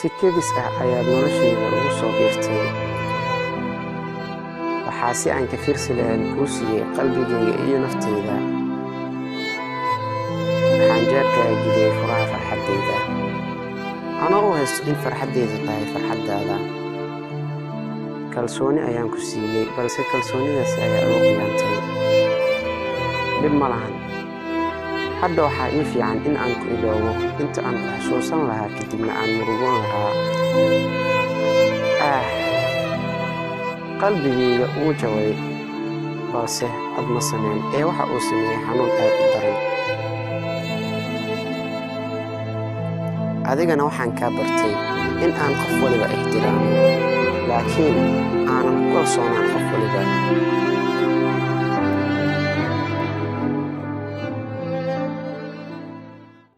si kedis ah ayaad noloshayda ugu soo biirtay. Waxaa si aan ka fiirsi lahayn kuu siiyey qalbigayga iyo naftayda. Waxaan jeebkaaga geliyey furaha farxaddayda, anoo u haysto in farxaddaydu tahay farxaddaada. Kalsooni ayaan ku siiyey, balse kalsoonidaasi ayaa ugu qiyaantay. Dhib ma lahan, hadda waxaa ii fiican in aan ku iloobo inta aan ku xusuusan lahaa kadibna aan murugoon lahaa. qalbigayga wuu jabay, balse cod ma samayn ee waxa uu sameeyey xanuun aad u daran. adigana waxaan kaa bartay in aan qof waliba ixtiraamo, laakiin aanan ku kalsoonaan qof waliba.